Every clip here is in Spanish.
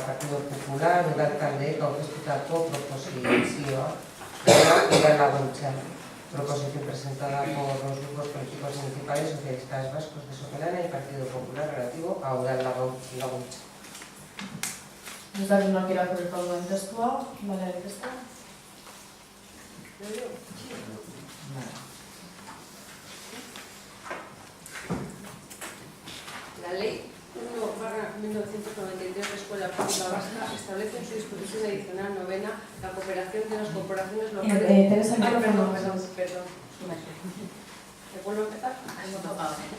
Partido Popular, udaltaldeek aurkeztutako proposizioa udal laguntza. Proposición presentada por los grupos políticos municipales socialistas vascos de Sopelana y Partido Popular relativo a udal laguntza. Ez da nork irakurriko duen testua, balearik ez da? La Ley 1/1993 de Escuela Pública Vasca establece en su disposición adicional novena la cooperación de las corporaciones locales. Teresa, Perdón. ¿Me vuelvo a empezar?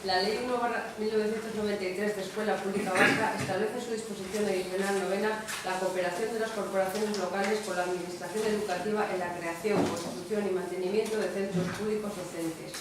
La Ley 1/1993 de Escuela Pública Vasca establece en su disposición adicional novena la cooperación de las corporaciones locales con la administración educativa en la creación, constitución y mantenimiento de centros públicos docentes.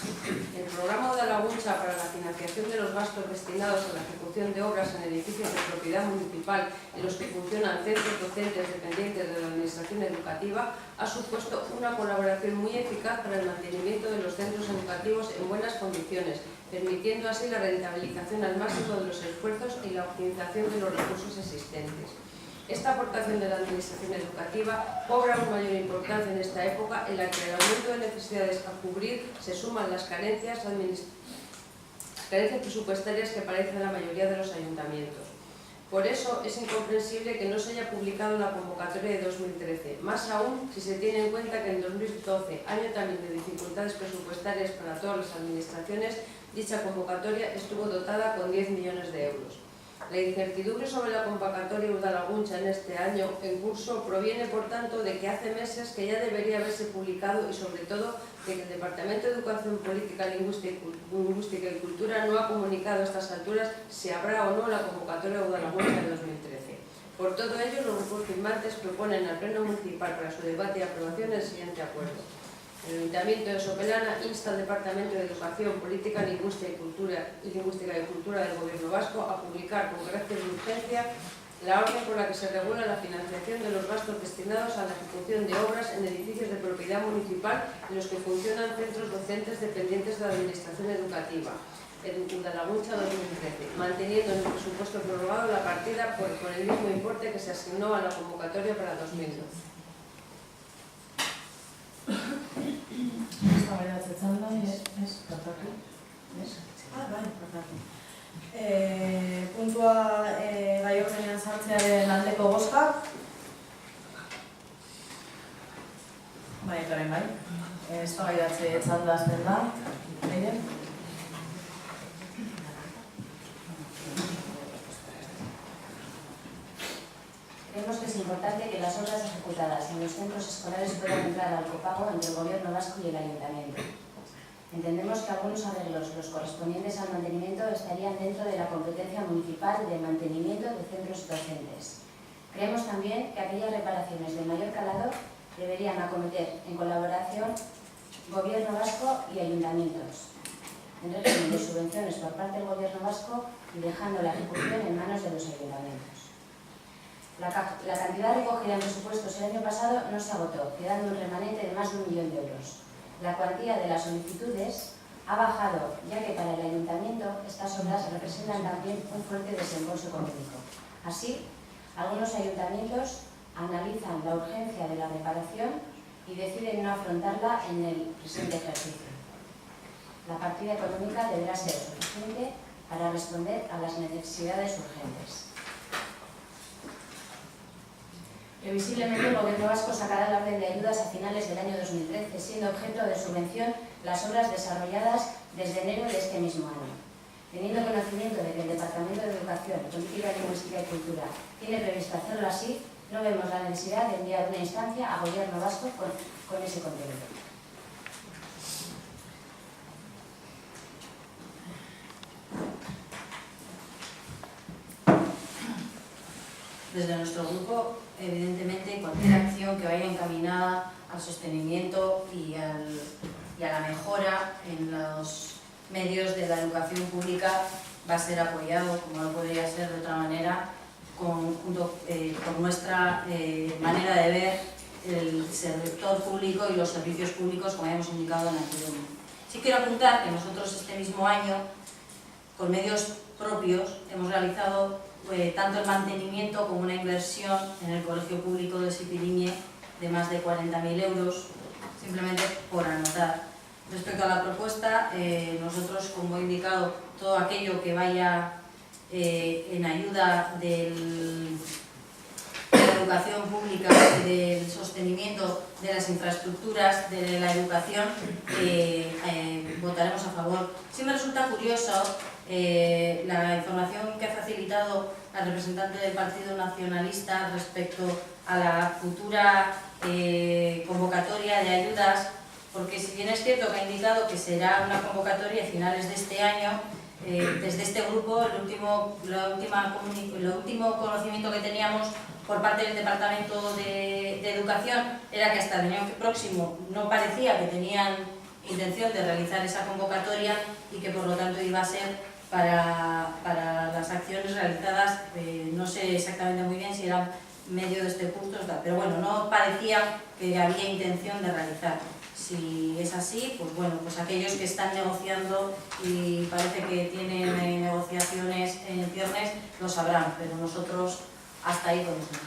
El programa Udalaguntza para la financiación de los gastos destinados a la ejecución de obras en edificios de propiedad municipal en los que funcionan centros docentes dependientes de la administración educativa ha supuesto una colaboración muy eficaz para el mantenimiento de los centros educativos en buenas condiciones, permitiendo así la rentabilización al máximo de los esfuerzos y la optimización de los recursos existentes. Esta aportación de la administración educativa cobra una mayor importancia en esta época en la que el aumento de necesidades a cubrir se suman las carencias presupuestarias que padecen la mayoría de los ayuntamientos. Por eso es incomprensible que no se haya publicado la convocatoria de 2013, más aún si se tiene en cuenta que en 2012, año también de dificultades presupuestarias para todas las administraciones, dicha convocatoria estuvo dotada con 10 millones de euros. La incertidumbre sobre la convocatoria Udalaguntza en este año en curso proviene, por tanto, de que hace meses que ya debería haberse publicado y, sobre todo, de que el Departamento de Educación Política, Lingüística y Cultura no ha comunicado a estas alturas si habrá o no la convocatoria Udalaguntza de 2013. Por todo ello, los grupos firmantes proponen al Pleno Municipal para su debate y aprobación el siguiente acuerdo. El Ayuntamiento de Sopelana insta al Departamento de Educación, Política, Lingüística y Cultura del Gobierno Vasco a publicar con carácter de urgencia la orden por la que se regula la financiación de los gastos destinados a la ejecución de obras en edificios de propiedad municipal en los que funcionan centros docentes dependientes de la Administración Educativa, en Udalaguntza 2013, manteniendo en el presupuesto prorrogado la partida por el mismo importe que se asignó a la convocatoria para 2012. Puntua gai ordenean sartzearen aldeko bozkak. Bai, ekaren bai. Eztabaidatze txanda hasten da. Creemos que es importante que las obras ejecutadas en los centros escolares puedan entrar al copago entre el Gobierno vasco y el Ayuntamiento. Entendemos que algunos arreglos, los correspondientes al mantenimiento, estarían dentro de la competencia municipal de mantenimiento de centros docentes. Creemos también que aquellas reparaciones de mayor calado deberían acometer en colaboración Gobierno vasco y ayuntamientos, en régimen de subvenciones por parte del Gobierno vasco y dejando la ejecución en manos de los ayuntamientos. La cantidad recogida en presupuestos el año pasado no se agotó, quedando un remanente de más de 1 millón de euros. La cuantía de las solicitudes ha bajado, ya que para el ayuntamiento estas obras representan también un fuerte desembolso económico. Así, algunos ayuntamientos analizan la urgencia de la reparación y deciden no afrontarla en el presente ejercicio. La partida económica deberá ser suficiente para responder a las necesidades urgentes. Previsiblemente, el Gobierno vasco sacará la orden de ayudas a finales del año 2013, siendo objeto de subvención las obras desarrolladas desde enero de este mismo año. Teniendo conocimiento de que el Departamento de Educación, Política, Lingüística y Cultura tiene previsto hacerlo así, no vemos la necesidad de enviar una instancia a Gobierno vasco con ese contenido. Desde nuestro grupo, evidentemente, cualquier acción que vaya encaminada al sostenimiento y a la mejora en los medios de la educación pública va a ser apoyado, como no podría ser de otra manera, junto con nuestra manera de ver el sector público y los servicios públicos, como hemos indicado anteriormente. Sí quiero apuntar que nosotros este mismo año, con medios propios, hemos realizado tanto el mantenimiento como una inversión en el Colegio Público de Sipiriñe de más de 40.000 euros, simplemente por anotar. Respecto a la propuesta, nosotros, como he indicado, todo aquello que vaya en ayuda de la educación pública, del sostenimiento de las infraestructuras, de la educación, votaremos a favor. Sí me resulta curioso la información que ha facilitado la representante del Partido Nacionalista respecto a la futura convocatoria de ayudas, porque si bien es cierto que ha indicado que será una convocatoria a finales de este año, desde este grupo el último conocimiento que teníamos por parte del Departamento de Educación era que hasta el año próximo no parecía que tenían intención de realizar esa convocatoria y que por lo tanto iba a ser para las acciones realizadas, no sé exactamente muy bien si era medio de este curso, pero bueno, no parecía que había intención de realizar. Si es así, pues bueno, pues aquellos que están negociando y parece que tienen negociaciones en ciernes lo sabrán, pero nosotros hasta ahí podemos ir.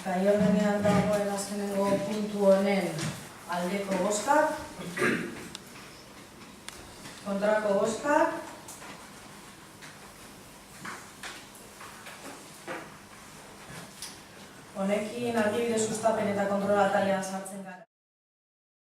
Gai ordenean dagoen azkenengo puntu honen aldeko bozkak, kontrako bozkak, honekin argibide sustapen eta kontrola atalean sartzen gara.